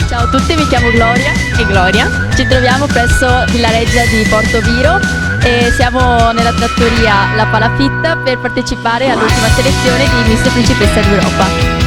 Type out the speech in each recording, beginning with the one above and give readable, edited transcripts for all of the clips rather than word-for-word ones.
Ciao a tutti, mi chiamo Gloria e Gloria. Ci troviamo presso Villa Reggia di Portoviro e siamo nella trattoria La Palafitta per partecipare all'ultima selezione di Miss Principessa d'Europa.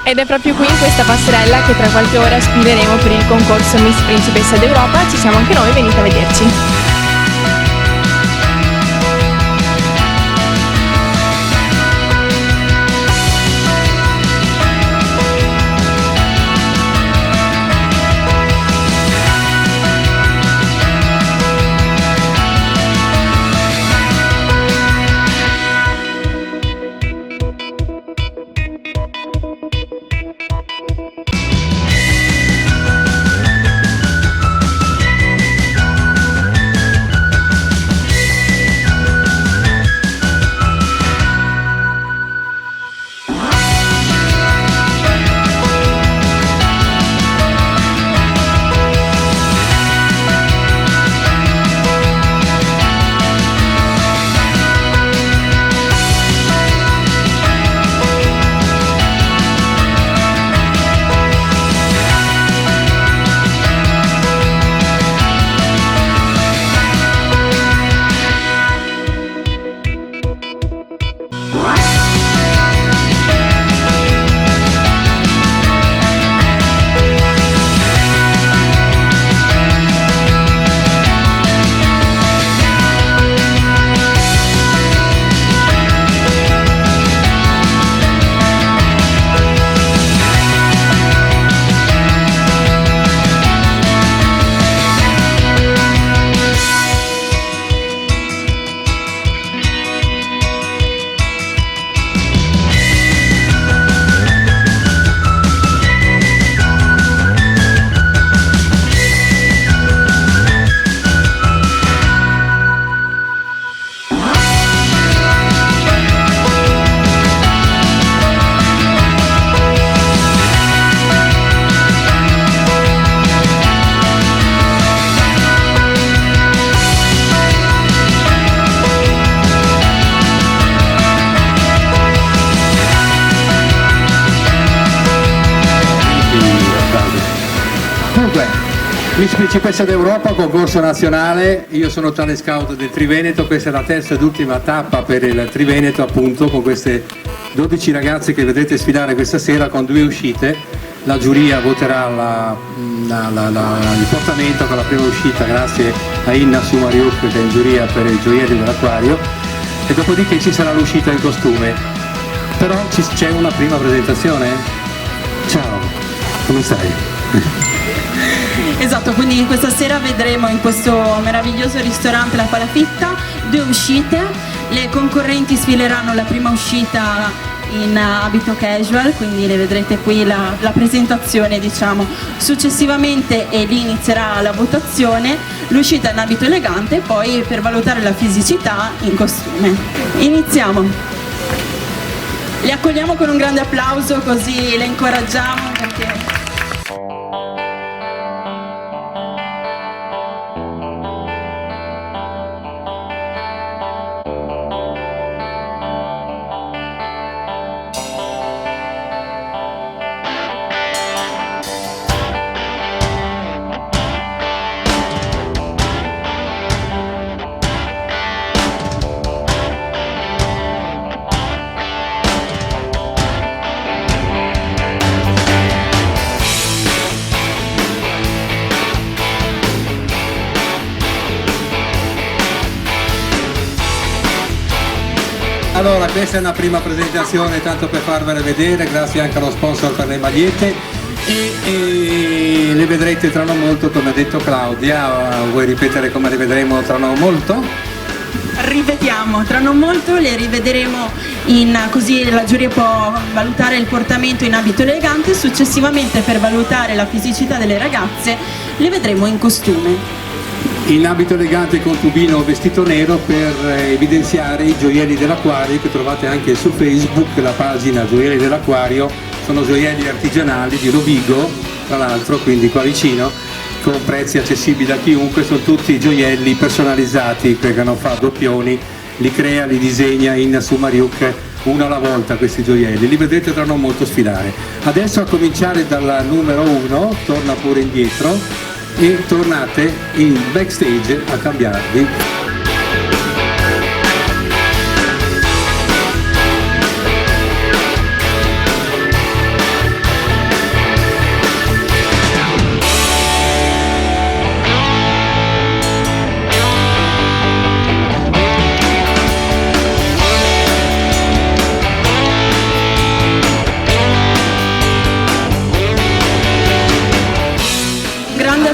Ed è proprio qui in questa passerella che tra qualche ora sfileremo per il concorso Miss Principessa d'Europa. Ci siamo anche noi, venite a vederci. Dunque, Miss Principessa d'Europa, concorso nazionale, io sono tale scout del Triveneto, questa è la terza ed ultima tappa per il Triveneto, appunto, con queste 12 ragazze che vedrete sfilare questa sera con 2 uscite. La giuria voterà il portamento con la prima uscita grazie a Inna Sumariuk, che è in giuria per i gioielli dell'acquario, e dopodiché ci sarà l'uscita in costume. Però c'è una prima presentazione. Ciao, come stai? Esatto, quindi questa sera vedremo in questo meraviglioso ristorante La Palafitta 2 uscite. Le concorrenti sfileranno la prima uscita in abito casual, quindi le vedrete qui la presentazione, diciamo. Successivamente e lì inizierà la votazione, l'uscita in abito elegante e poi per valutare la fisicità in costume. Iniziamo. Le accogliamo con un grande applauso, così le incoraggiamo perché... Allora, questa è una prima presentazione tanto per farvele vedere, grazie anche allo sponsor per le magliette e le vedrete tra non molto, come ha detto Claudia. Vuoi ripetere come le vedremo tra non molto? Rivediamo, tra non molto le rivedremo così la giuria può valutare il portamento in abito elegante, successivamente per valutare la fisicità delle ragazze le vedremo in costume. In abito elegante con tubino o vestito nero per evidenziare i gioielli dell'acquario che trovate anche su Facebook, la pagina Gioielli dell'Acquario. Sono gioielli artigianali di Rovigo, tra l'altro, quindi qua vicino, con prezzi accessibili a chiunque. Sono tutti gioielli personalizzati perché non fa doppioni, li crea, li disegna in Sumariuc uno alla volta. Questi gioielli li vedrete tra non molto sfilare. Adesso, a cominciare dal numero 1, torna pure indietro e tornate in backstage a cambiarvi.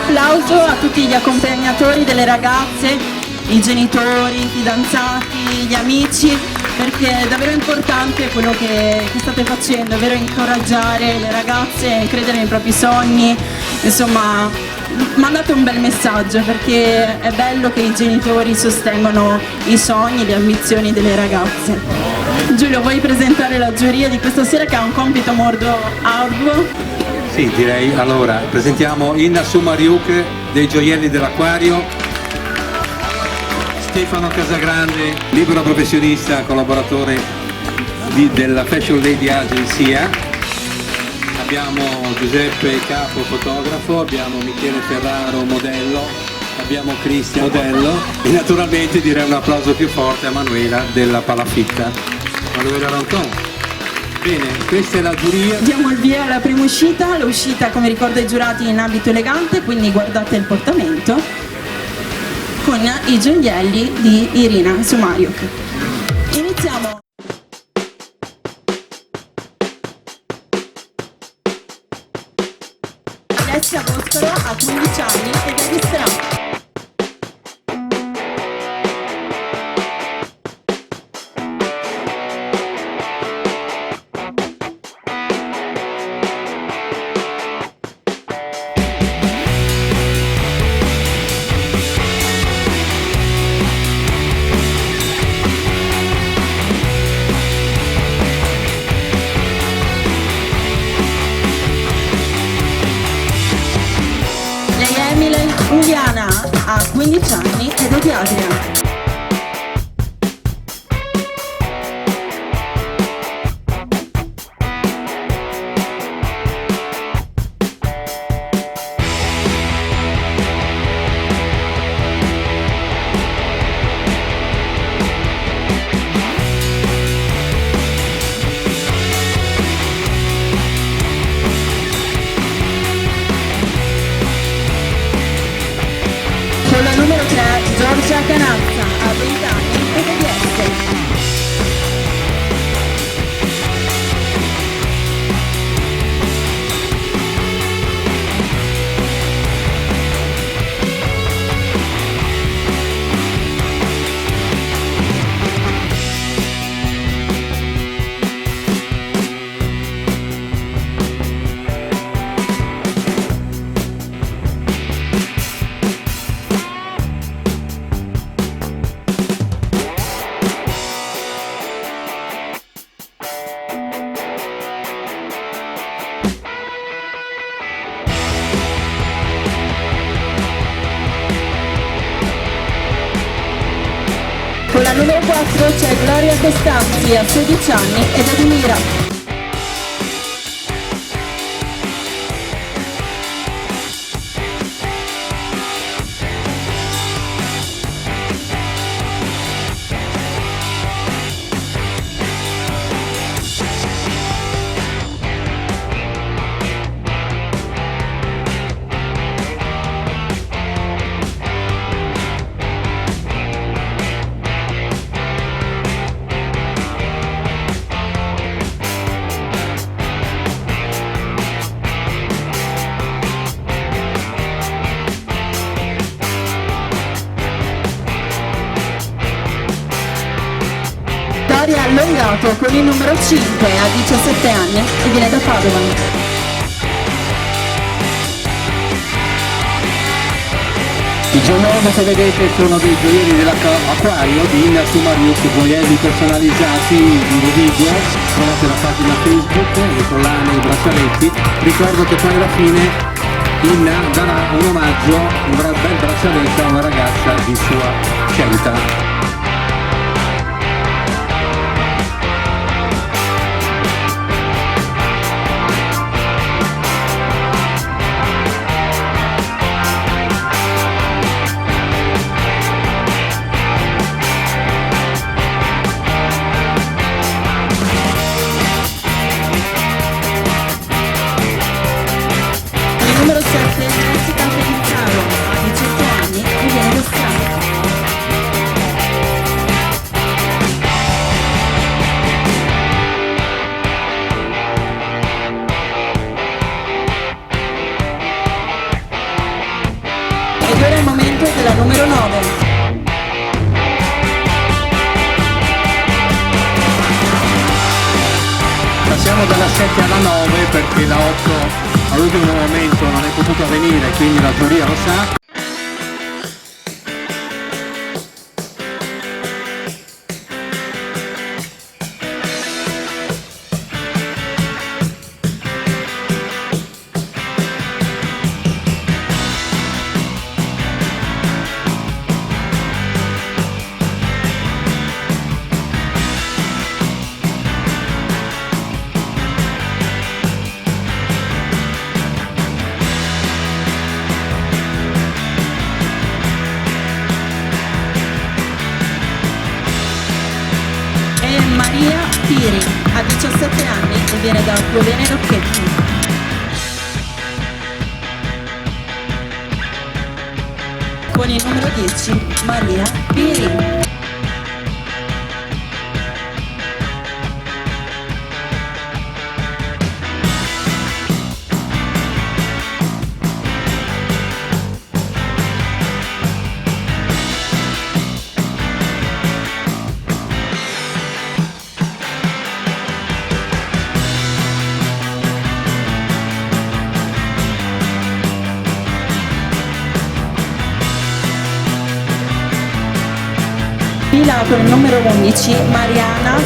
Applauso a tutti gli accompagnatori delle ragazze, i genitori, i fidanzati, gli amici, perché è davvero importante quello che state facendo, è vero, incoraggiare le ragazze a credere nei propri sogni. Insomma, mandate un bel messaggio, perché è bello che i genitori sostengono i sogni, le ambizioni delle ragazze. Giulio, vuoi presentare la giuria di questa sera, che ha un compito molto arduo? Sì, direi. Allora, presentiamo Inna Sumariuc dei Gioielli dell'Acquario, Stefano Casagrande, libero professionista, collaboratore della Fashion Lady Agenzia, abbiamo Giuseppe Capo, fotografo, abbiamo Michele Ferraro, modello, abbiamo Cristian, modello, e naturalmente direi un applauso più forte a Manuela della Palafitta. Manuela Ranton. Bene, questa è la giuria. Diamo il via alla prima uscita, l'uscita, come ricorda i giurati, in abito elegante, quindi guardate il portamento, con i gioielli di Irina Sumariuc. Iniziamo! Alessia Boscolo ha 15 anni ed è di Strano. Giuliana ha 15 anni ed è di Adria. Con la numero 3, Giorgia Canazza, ha 20 anni ed è di Este. Con la numero 4 c'è Gloria Costanzi, ha 16 anni ed è di Mira. allungato con il numero 5, ha 17 anni e viene da Padova. I gioielli che vedete sono dei gioielli dell'acquario di Inna Sumarius, gioielli personalizzati in video, trovate la pagina Facebook, le collane, i braccialetti. Ricordo che poi alla fine Inna darà un omaggio, un bel braccialetto a una ragazza di sua scelta. Numero 7, Jessica Felizzaro, ha 18 anni e viene da Strano. Ed ora è il momento della numero 9. Passiamo dalla 7 alla 9 perché la 8 all'ultimo momento non è potuta venire, quindi la giuria lo sa. Maria Piri, ha 17 anni e viene da Piovene Rocchetti. Con il numero 10, Maria Piri. Fila con il numero 11, Mariana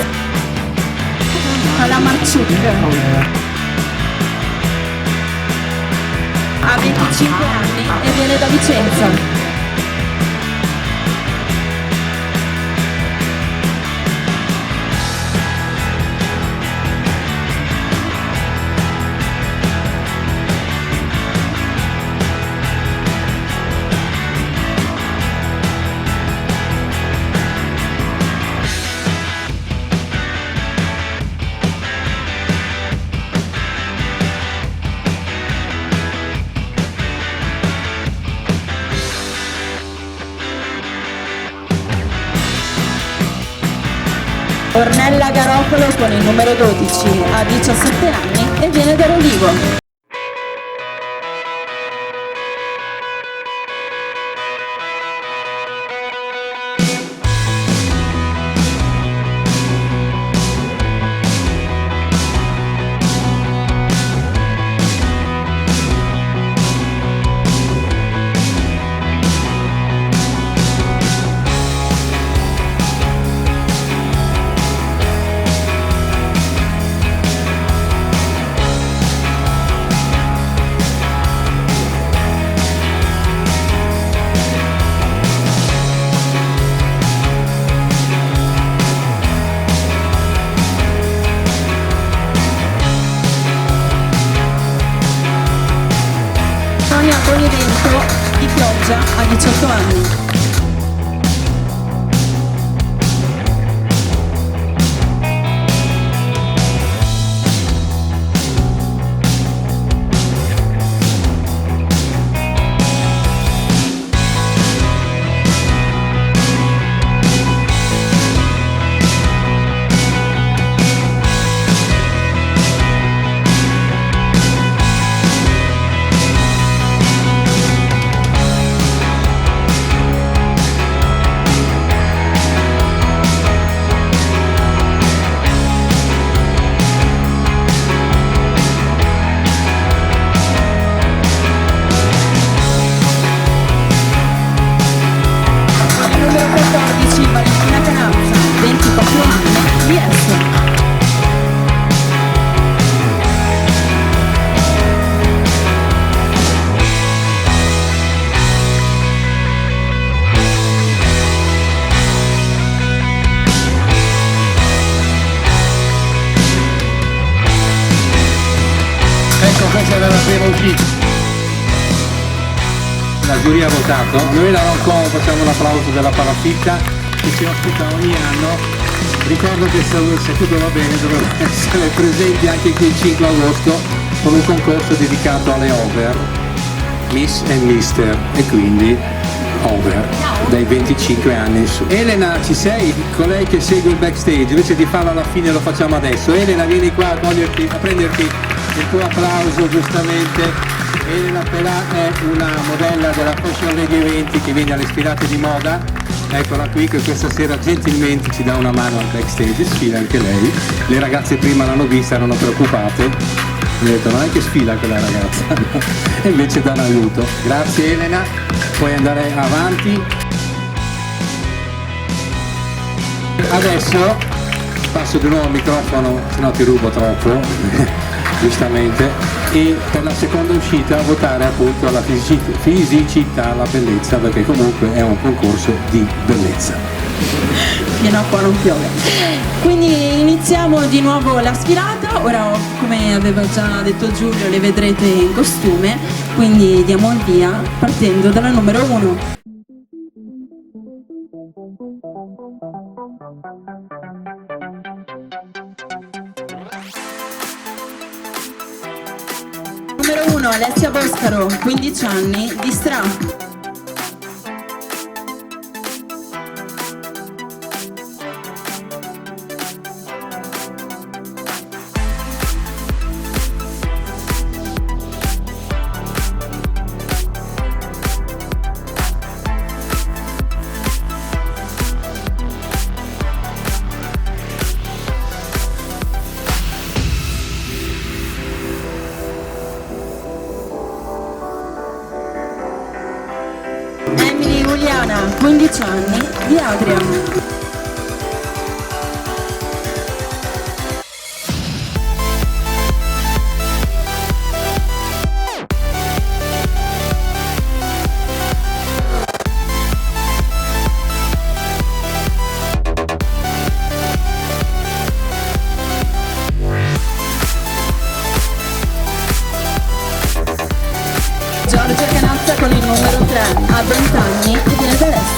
Alamarciuc. Ha 25 anni e viene da Vicenza. Ornella Garofalo con il numero 12, ha 17 anni e viene da Rolivo. Sonia Bonivento di Chioggia, ha 18 anni. appena uscito. La giuria ha votato, noi la Roncon facciamo un applauso della Palafitta che ci ospita ogni anno. Ricordo che se tutto va bene dovrebbero essere presenti anche qui il 5 agosto con un concorso dedicato alle over, Miss e Mister, e quindi over dai 25 anni in su. Elena, ci sei? Colei che segue il backstage, invece di farlo alla fine lo facciamo adesso. Elena, vieni qua a prenderti il tuo applauso, giustamente. Elena Pelà è una modella della Fashion Lady Eventi che viene alle sfilate di moda. Eccola qui che questa sera gentilmente ci dà una mano al backstage, sfila anche lei. Le ragazze prima l'hanno vista, erano preoccupate. Mi ho detto non è che sfila quella ragazza, no? E invece dà un aiuto. Grazie Elena, puoi andare avanti. Adesso passo di nuovo il microfono, se no ti rubo troppo, giustamente. E per la seconda uscita votare appunto la fisicità, la bellezza, perché comunque è un concorso di bellezza. Fino a qua non piove. Quindi iniziamo di nuovo la sfilata. Ora, come aveva già detto Giulio, le vedrete in costume, quindi diamo il via partendo dalla numero 1. Numero 1, Alessia Boscaro, 15 anni, di Stra. Giuliana, 15 anni, di Adria. Giorgia Canazza con il numero 3, ha 20 anni e viene dall'est.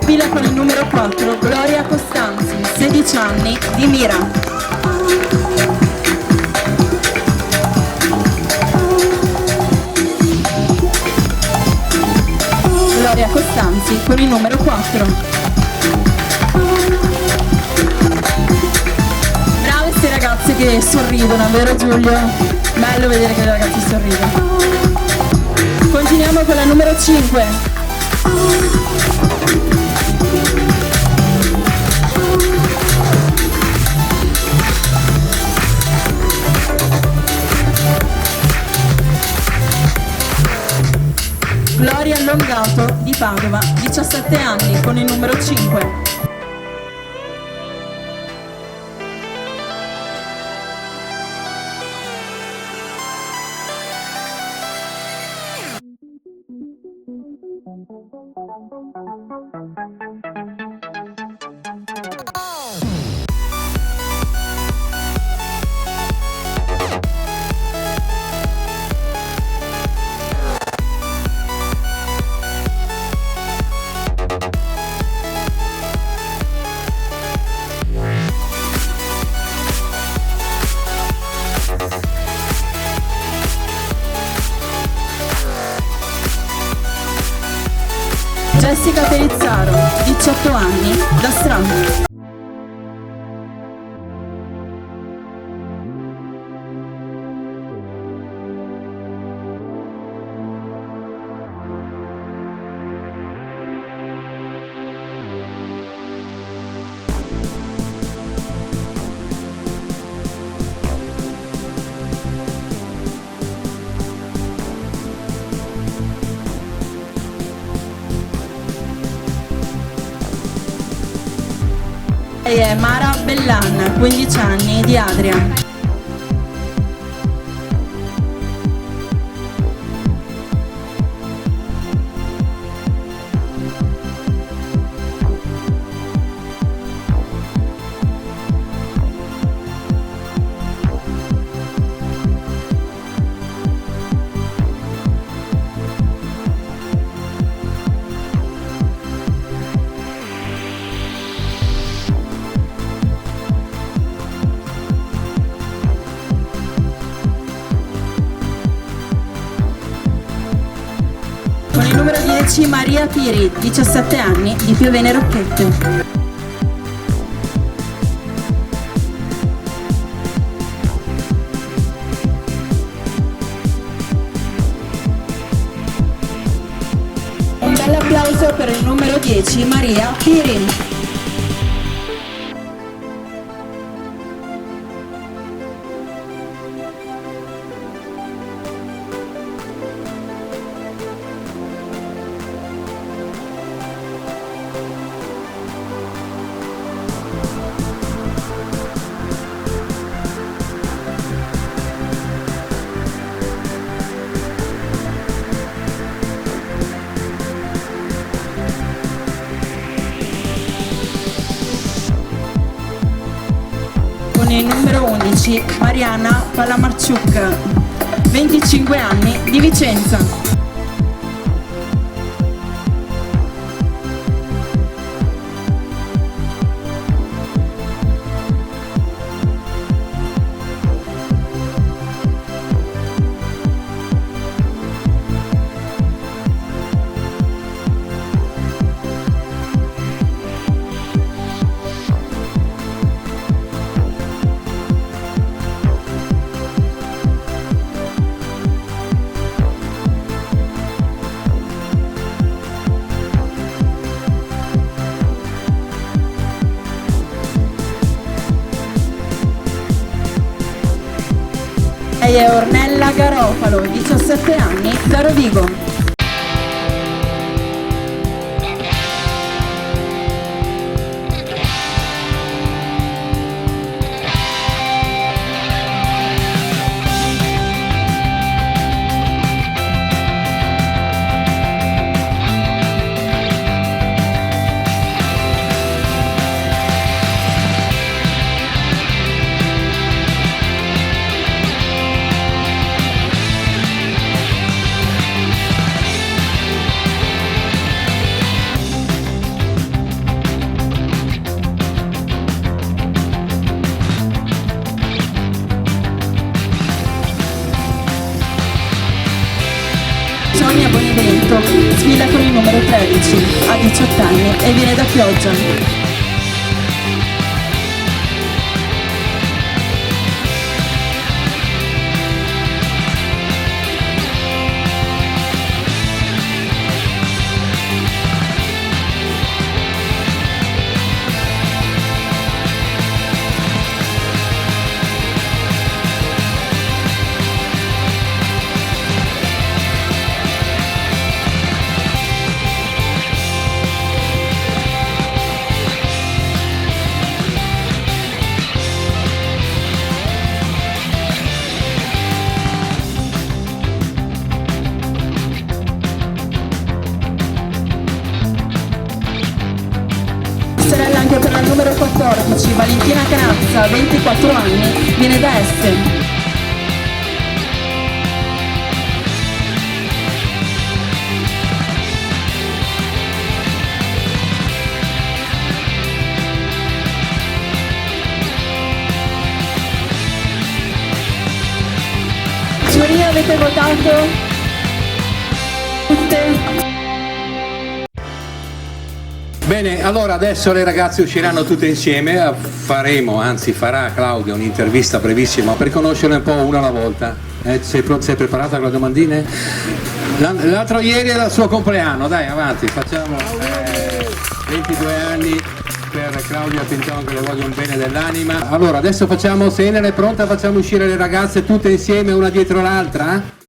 Fila con il numero 4, Gloria Costanzi, 16 anni, di Mira. Gloria Costanzi con il numero 4. Brave queste ragazze che sorridono, vero Giulio? Bello vedere che le ragazze sorridono. Continuiamo con la numero 5. Gloria Allungato di Padova, 17 anni, con il numero 5. Jessica Perizzaro, 18 anni, da Stra. Lei è Mara Bellan, 15 anni, di Adria. Con il numero 10 Maria Piri, 17 anni, di Piovene Rocchette. Un bel applauso per il numero 10 Maria Piri. Con il numero 11 Mariana Palamarciuk, 25 anni, di Vicenza. Lei è Ornella Garofalo, 17 anni, da Rovigo. Sonia Bonivento sfila con il numero 13, ha 18 anni e viene da Chioggia. Passerella anche per la numero 14, Valentina Canazza, 24 anni, viene da Este. Giuria, avete votato? Tutte? Bene, allora adesso le ragazze usciranno tutte insieme, farà Claudia un'intervista brevissima per conoscerle un po' una alla volta. Sei preparata con le domandine? L'altro ieri era il suo compleanno, dai avanti, facciamo 22 anni per Claudia Pinton, che le voglio un bene dell'anima. Allora adesso facciamo, se Enel è pronta, facciamo uscire le ragazze tutte insieme una dietro l'altra?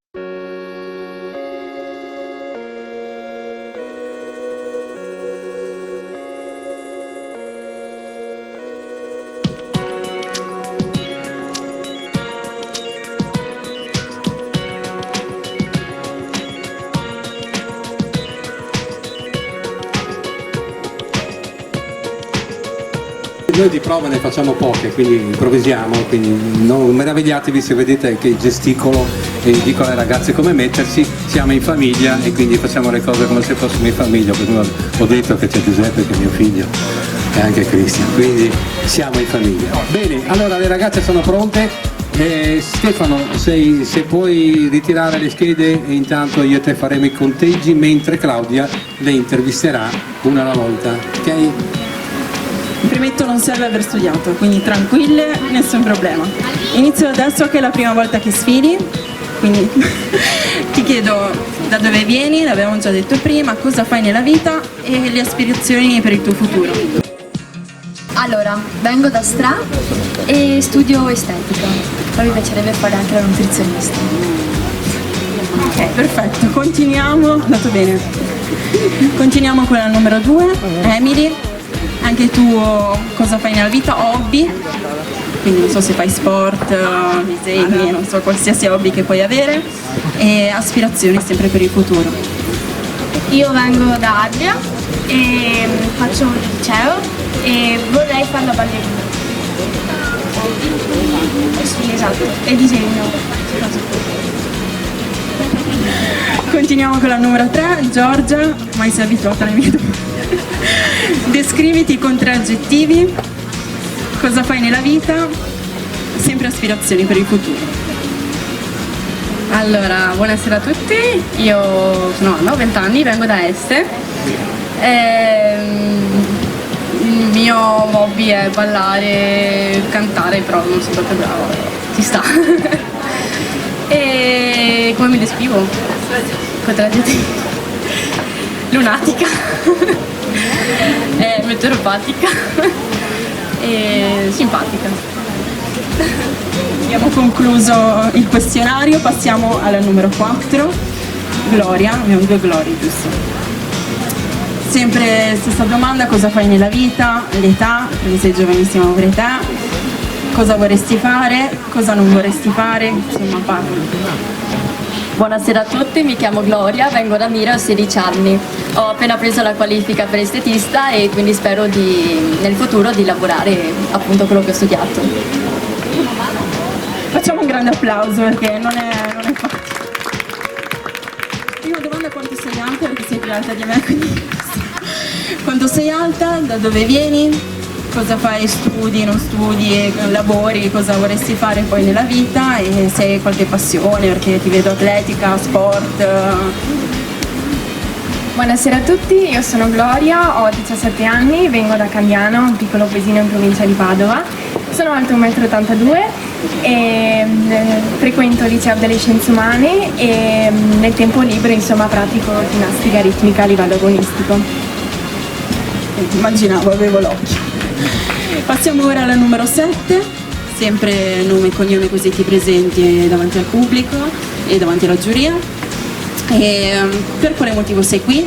noi di prova ne facciamo poche, quindi improvvisiamo, quindi non meravigliatevi se vedete che gesticolo e dico alle ragazze come mettersi, siamo in famiglia e quindi facciamo le cose come se fossimo in famiglia, perché ho detto che c'è Giuseppe che è mio figlio e anche Cristian, quindi siamo in famiglia. Bene, allora le ragazze sono pronte. Stefano, se puoi ritirare le schede e intanto io e te faremo i conteggi mentre Claudia le intervisterà una alla volta, ok? Premetto, non serve aver studiato, quindi tranquille, nessun problema. Inizio adesso che è la prima volta che sfili, quindi ti chiedo da dove vieni, l'avevamo già detto prima, cosa fai nella vita e le aspirazioni per il tuo futuro. Allora, vengo da Stra e studio estetica, poi mi piacerebbe fare anche la nutrizionista. Ok, perfetto, continuiamo, andato bene. Continuiamo con la numero 2, Emily. Anche tu cosa fai nella vita? Hobby? Quindi non so se fai sport, disegni, non so, qualsiasi hobby che puoi avere. E aspirazioni sempre per il futuro. Io vengo da Adria e faccio il liceo e vorrei fare la ballerina. Sì, esatto, e disegno. Continuiamo con la numero 3, Giorgia, mai sei abituata alle mie domande. Descriviti con 3 aggettivi, cosa fai nella vita, sempre aspirazioni per il futuro. Allora, buonasera a tutti, io sono Anna, ho 20 anni, vengo da Este. Il mio hobby è ballare, cantare, però non sono proprio brava, ci sta. E come mi descrivo? Con 3 aggettivi. Lunatica, meteoropatica e simpatica. Abbiamo concluso il questionario, passiamo alla numero 4, Gloria, abbiamo 2 Glorie, giusto? Sempre stessa domanda, cosa fai nella vita, l'età, perché sei giovanissima per età, cosa vorresti fare, cosa non vorresti fare, insomma parla. Buonasera a tutti, mi chiamo Gloria, vengo da Mira, ho 16 anni. Ho appena preso la qualifica per estetista e quindi spero nel futuro di lavorare appunto quello che ho studiato. Facciamo un grande applauso perché non è facile. Prima domanda, quanto sei alta, perché sei più alta di me, quindi quanto sei alta, da dove vieni, cosa fai, studi, non studi, lavori, cosa vorresti fare poi nella vita e se hai qualche passione, perché ti vedo atletica, sport. Buonasera a tutti, io sono Gloria, ho 17 anni, vengo da Candiano, un piccolo paesino in provincia di Padova. Sono alto 1,82 m e frequento il liceo delle scienze umane e nel tempo libero insomma pratico ginnastica ritmica a livello agonistico. Immaginavo, avevo l'occhio. Passiamo ora alla numero 7, sempre nome e cognome così ti presenti davanti al pubblico e davanti alla giuria. E per quale motivo sei qui?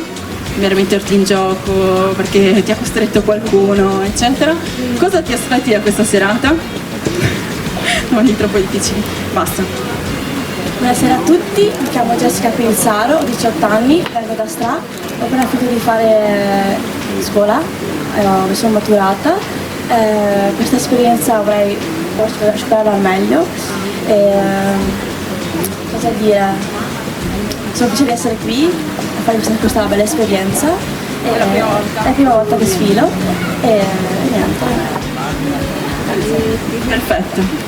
Per metterti in gioco, perché ti ha costretto qualcuno, eccetera. Cosa ti aspetti da questa serata? Domande troppo difficili. Basta. Buonasera a tutti, mi chiamo Jessica Pinzaro, ho 18 anni, vengo da Stra, ho appena finito di fare scuola, mi sono maturata, questa esperienza vorrei superarla al meglio, cosa dire, sono felice di essere qui, a fare questa bella esperienza, è la prima volta che sfilo e niente. Perfetto.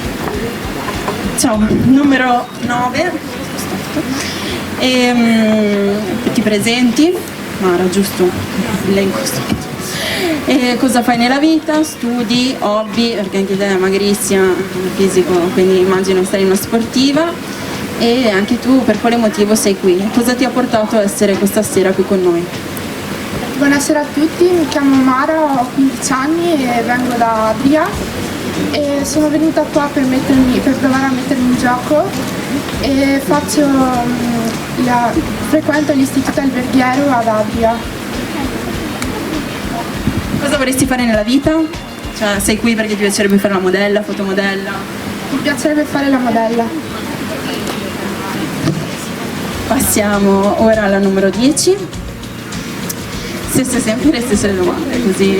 Ciao, numero 9, ti presenti, ma era giusto l'elenco. E cosa fai nella vita? Studi, hobby, perché anche te è magrissima, fisico, quindi immagino stai in una sportiva. E anche tu per quale motivo sei qui? Cosa ti ha portato a essere questa sera qui con noi? Buonasera a tutti, mi chiamo Mara, ho 15 anni e vengo da Adria e sono venuta qua per provare a mettermi in gioco e frequento l'istituto alberghiero ad Adria. Cosa vorresti fare nella vita? Cioè sei qui perché ti piacerebbe fare la modella, fotomodella? Mi piacerebbe fare la modella. Passiamo ora alla numero 10. stesse sempre le stesse domande, così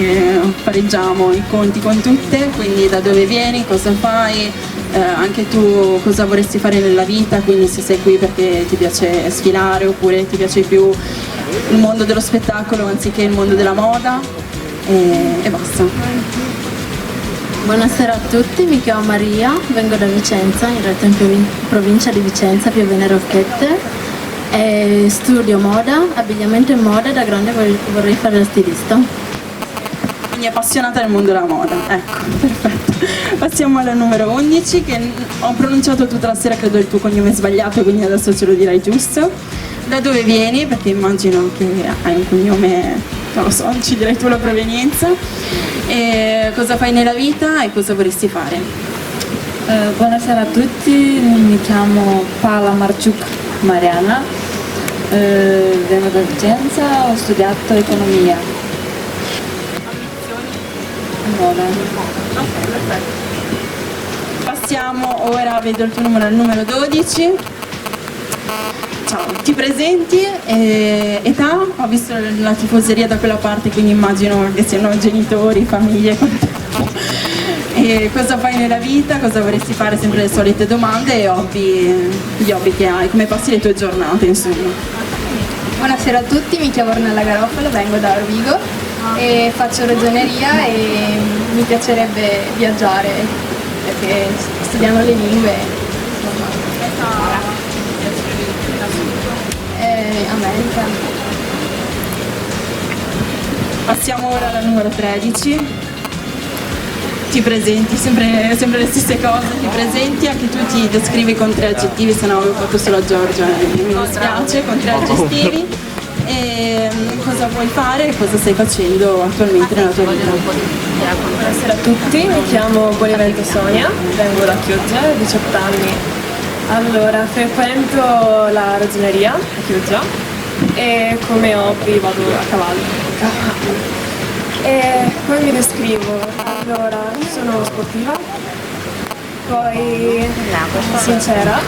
pareggiamo i conti con tutte, quindi da dove vieni, cosa fai, anche tu cosa vorresti fare nella vita, quindi se sei qui perché ti piace sfilare oppure ti piace più il mondo dello spettacolo anziché il mondo della moda e basta. Buonasera a tutti, mi chiamo Maria, vengo da Vicenza, in realtà in provincia di Vicenza, Piovene Rocchette. E studio moda, abbigliamento e moda, da grande vorrei fare la stilista. Quindi appassionata del mondo della moda, ecco, perfetto. Passiamo alla numero 11, che ho pronunciato tutta la sera, credo il tuo cognome è sbagliato, quindi adesso ce lo dirai giusto. Da dove vieni? Perché immagino che hai un cognome, non lo so, ci direi tu la provenienza. E cosa fai nella vita e cosa vorresti fare? Buonasera a tutti, mi chiamo Paola Marciuc Mariana, vengo da Vicenza, ho studiato economia. Passiamo ora, vedo il tuo numero, al numero 12. Ciao, ti presenti, età? Ho visto la tifoseria da quella parte, quindi immagino che siano genitori, famiglie con te. E cosa fai nella vita, cosa vorresti fare, sempre le solite domande e gli hobby che hai, come passi le tue giornate insomma. Buonasera a tutti, mi chiamo Ornella Garofalo, vengo da Rovigo e faccio ragioneria e mi piacerebbe viaggiare perché studiando le lingue America. Passiamo ora al numero 13. Ti presenti, sempre le stesse cose, ti presenti, anche tu ti descrivi con 3 aggettivi, se no avevo fatto solo a Giorgia, mi dispiace, con 3 aggettivi. E cosa vuoi fare e cosa stai facendo attualmente nella tua vita? Buonasera a tutti, mi chiamo Buonevento Sonia, vengo da Chioggia, ho 18 anni. Allora, frequento la ragioneria a Chioggia e come hobby vado a cavallo. E poi mi descrivo, allora sono sportiva, poi sincera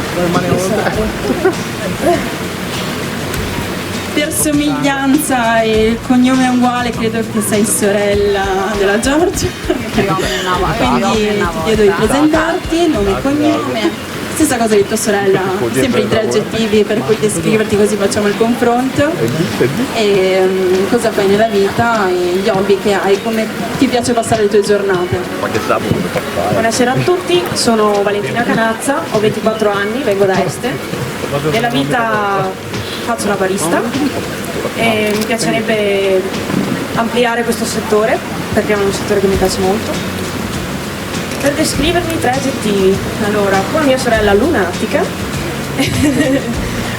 Per somiglianza e il cognome è uguale, credo che sei sorella della Giorgia, quindi ti chiedo di presentarti, nome e cognome. Stessa cosa di tua sorella, sempre i 3 aggettivi per poi descriverti, così facciamo il confronto. E cosa fai nella vita e gli hobby che hai, come ti piace passare le tue giornate. Buonasera a tutti, sono Valentina Canazza, ho 24 anni, vengo da Este. Nella vita faccio la barista e mi piacerebbe ampliare questo settore perché è un settore che mi piace molto. Per descrivermi 3 aggettivi, allora, come mia sorella lunatica,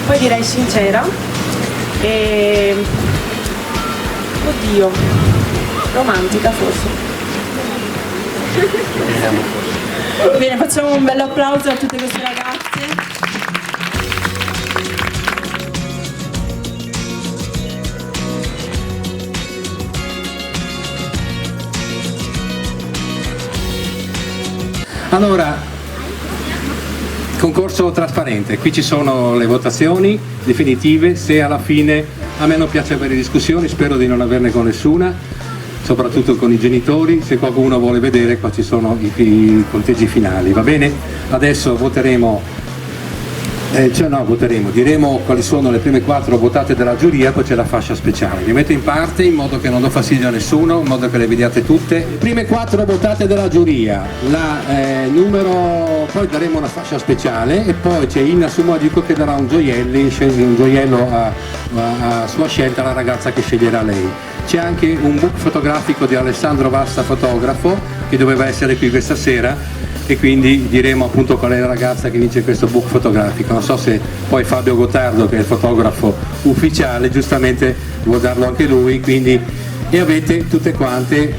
poi direi sincera e, oddio, romantica forse. Bene, facciamo un bel applauso a tutte queste ragazze. Allora, concorso trasparente, qui ci sono le votazioni definitive, se alla fine, a me non piace avere discussioni, spero di non averne con nessuna, soprattutto con i genitori, se qualcuno vuole vedere qua ci sono i conteggi finali, va bene? Adesso voteremo, diremo quali sono le prime 4 votate dalla giuria, poi c'è la fascia speciale. Vi metto in parte in modo che non do fastidio a nessuno, in modo che le vediate tutte. Le prime 4 votate dalla giuria, poi daremo una fascia speciale e poi c'è Inna Sumogico che darà un gioiello a sua scelta alla ragazza che sceglierà lei. C'è anche un book fotografico di Alessandro Vasta, fotografo, che doveva essere qui questa sera, e quindi diremo appunto qual è la ragazza che vince questo book fotografico. Non so se poi Fabio Gottardo, che è il fotografo ufficiale, giustamente vuol darlo anche lui, quindi, e avete tutte quante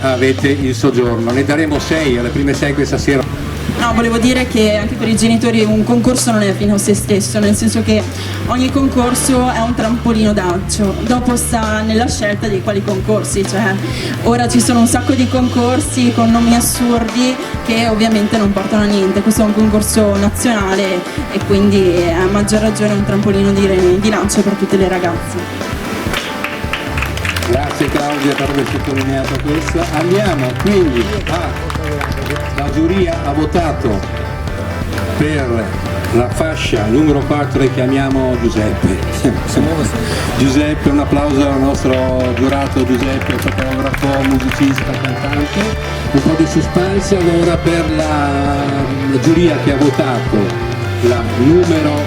il soggiorno. Ne daremo 6 alle prime 6 questa sera. No, volevo dire che anche per i genitori un concorso non è fine a se stesso, nel senso che ogni concorso è un trampolino d'accio, dopo sta nella scelta di quali concorsi, cioè ora ci sono un sacco di concorsi con nomi assurdi che ovviamente non portano a niente, questo è un concorso nazionale e quindi è a maggior ragione un trampolino di lancio per tutte le ragazze. Grazie Claudia per aver sottolineato questo. Andiamo quindi la giuria ha votato per la fascia numero 4 e chiamiamo Giuseppe. Giuseppe, un applauso al nostro giurato Giuseppe, fotografo, musicista, cantante. Un po' di suspense allora per la giuria che ha votato la numero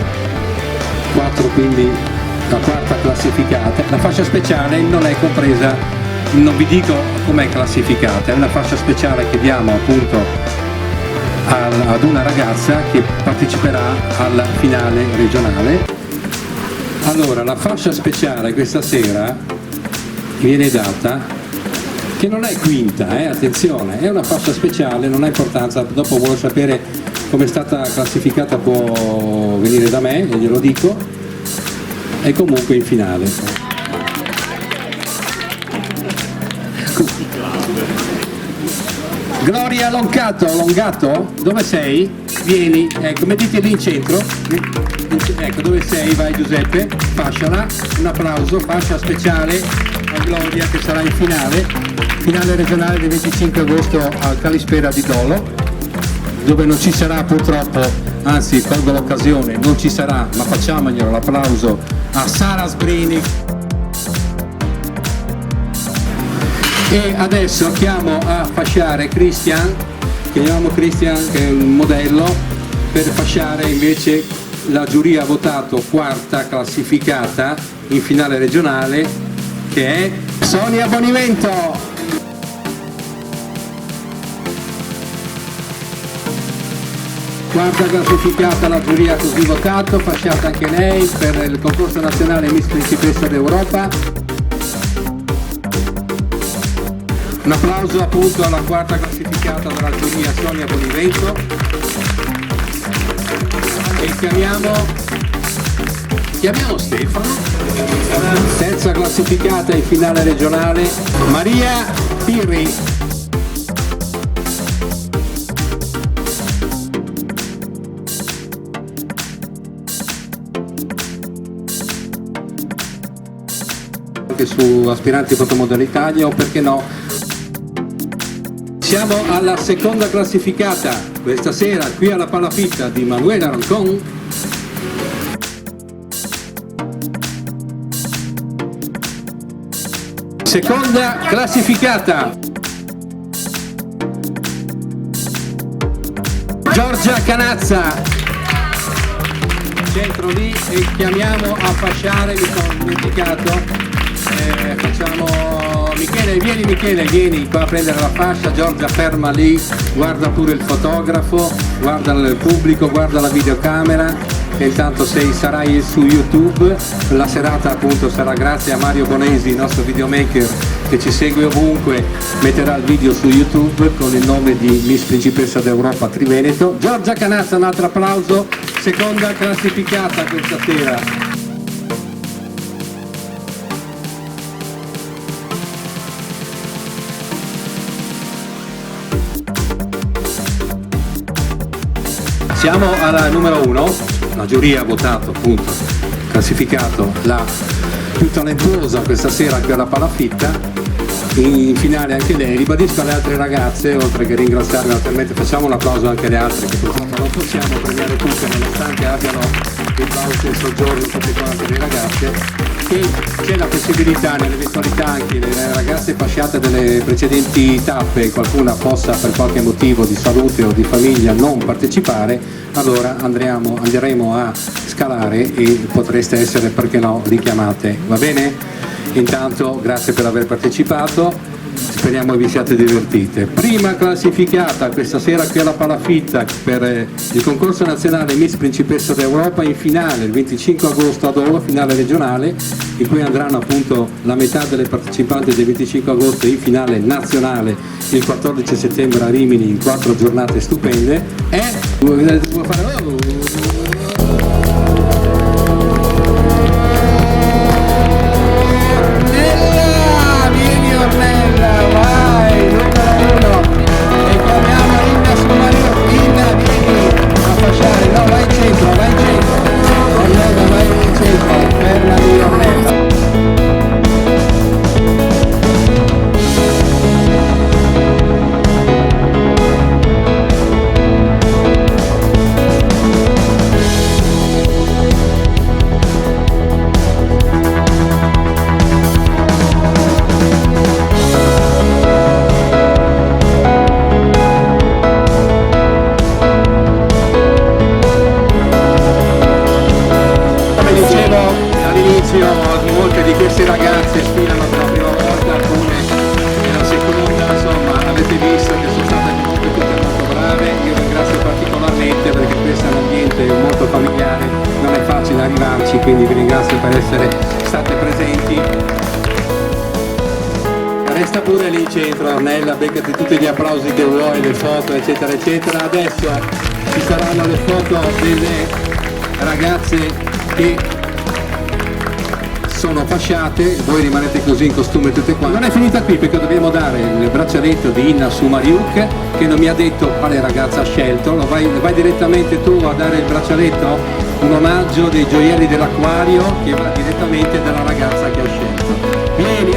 4, quindi la quarta classificata. La fascia speciale non è compresa, non vi dico com'è classificata, è una fascia speciale che diamo appunto ad una ragazza che parteciperà alla finale regionale. Allora, la fascia speciale questa sera viene data, che non è quinta, attenzione, è una fascia speciale, non ha importanza, dopo vuole sapere come è stata classificata può venire da me e glielo dico, è comunque in finale. Gloria Longato, dove sei? Vieni, ecco, mettiti lì in centro, ecco dove sei, vai Giuseppe, fasciala, un applauso, fascia speciale a Gloria che sarà in finale regionale del 25 agosto al Calispera di Dolo, dove non ci sarà purtroppo, anzi colgo l'occasione, non ci sarà, ma facciamoglielo l'applauso a Sara Sbrini. E adesso chiamo a fasciare Christian, chiamiamo Christian che è un modello, per fasciare invece la giuria ha votato quarta classificata in finale regionale, che è Sonia Bonivento. Quarta classificata la giuria così votato, fasciata anche lei per il concorso nazionale Miss Principessa d'Europa. Un applauso appunto alla quarta classificata della giuria Sonia Bonivento. E chiamiamo Stefano. Terza classificata in finale regionale Maria Pirri. Anche su aspiranti fotomodella Italia o perché no. Siamo alla seconda classificata questa sera qui alla Palafitta di Manuela Roncon. Seconda classificata Giorgia Canazza. Centro lì e chiamiamo a fasciare, mi sono dimenticato. Facciamo Michele, vieni qua a prendere la fascia. Giorgia ferma lì, guarda pure il fotografo, guarda il pubblico, guarda la videocamera e intanto sarai su YouTube. La serata appunto sarà grazie a Mario Bonesi, il nostro videomaker che ci segue ovunque, metterà il video su YouTube con il nome di Miss Principessa d'Europa Triveneto. Giorgia Canazza, un altro applauso, seconda classificata questa sera. Siamo alla numero 1, la giuria ha votato appunto, classificato la più talentuosa questa sera qui alla Palafitta, in finale anche lei. Ribadisco alle altre ragazze, oltre che ringraziarle naturalmente, facciamo un applauso anche alle altre che purtroppo non possiamo premiare tutte nonostante abbiano il voucher soggiorno tutte quante le ragazze, che c'è la possibilità nell'eventualità anche le ragazze fasciate delle precedenti tappe, qualcuna possa per qualche motivo di salute o di famiglia non partecipare, allora andremo a scalare e potreste essere, perché no, richiamate, va bene? Intanto grazie per aver partecipato, speriamo vi siate divertite. Prima classificata questa sera qui alla Palafitta per il concorso nazionale Miss Principessa d'Europa in finale il 25 agosto a Dolo, finale regionale, in cui andranno appunto la metà delle partecipanti del 25 agosto in finale nazionale il 14 settembre a Rimini in 4 giornate stupende. centro, Ornella, beccati tutti gli applausi che vuoi, le foto, eccetera, eccetera. Adesso ci saranno le foto delle ragazze che sono fasciate, voi rimanete così in costume tutte quante. Non è finita qui perché dobbiamo dare il braccialetto di Inna Sumariuk, che non mi ha detto quale ragazza ha scelto. Vai direttamente tu a dare il braccialetto, un omaggio dei gioielli dell'acquario che va direttamente dalla ragazza che ha scelto. Vieni,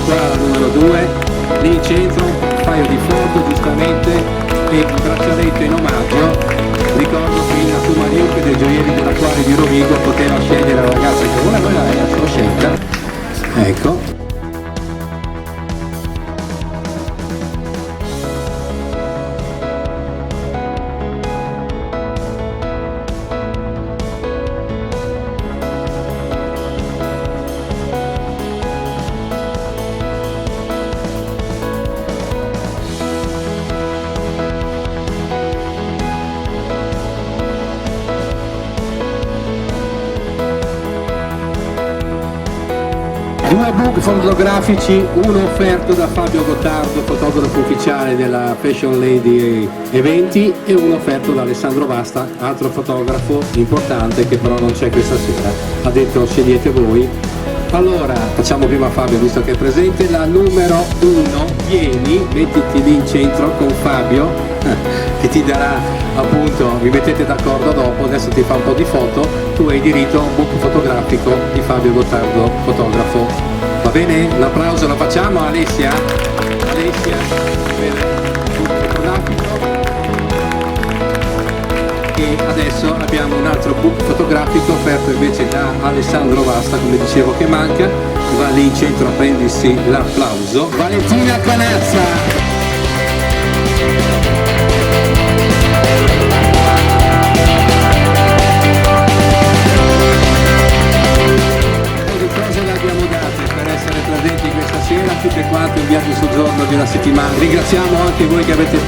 qua la numero 2, lì in centro, un paio di foto giustamente e un braccialetto in omaggio. Ricordo che Inna Sumariuk dei gioielli dell'acquario di Rovigo poteva scegliere la ragazza che voleva, la ragazza l'ho scelta. Ecco. Due book fotografici, uno offerto da Fabio Gottardo, fotografo ufficiale della Fashion Lady Eventi, e uno offerto da Alessandro Vasta, altro fotografo importante che però non c'è questa sera. Ha detto scegliete voi. Allora facciamo prima Fabio, visto che è presente, la numero 1, vieni, mettiti lì in centro con Fabio che ti darà, appunto, vi mettete d'accordo dopo, adesso ti fa un po' di foto, tu hai diritto a un book fotografico di Fabio Gottardo, fotografo. Va bene? Un applauso, lo facciamo a Alessia? Alessia, bene, il book fotografico. E adesso abbiamo un altro book fotografico offerto invece da Alessandro Vasta, come dicevo, che manca, va lì in centro a prendersi l'applauso. Valentina Canazza. Presenti questa sera, tutte quante un viaggio soggiorno di una settimana. Ringraziamo anche voi che avete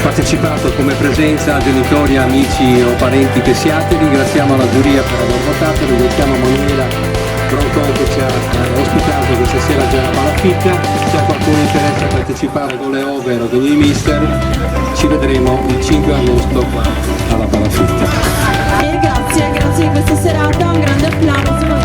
partecipato come presenza, genitori, amici o parenti che siate. Ringraziamo la giuria per aver votato, ringraziamo Manuela Broncon che ci ha ospitato questa sera già alla Palafitta. Se a qualcuno interessa partecipare con le over o con i mister, ci vedremo il 5 agosto alla Palafitta. E grazie di questa serata, un grande applauso.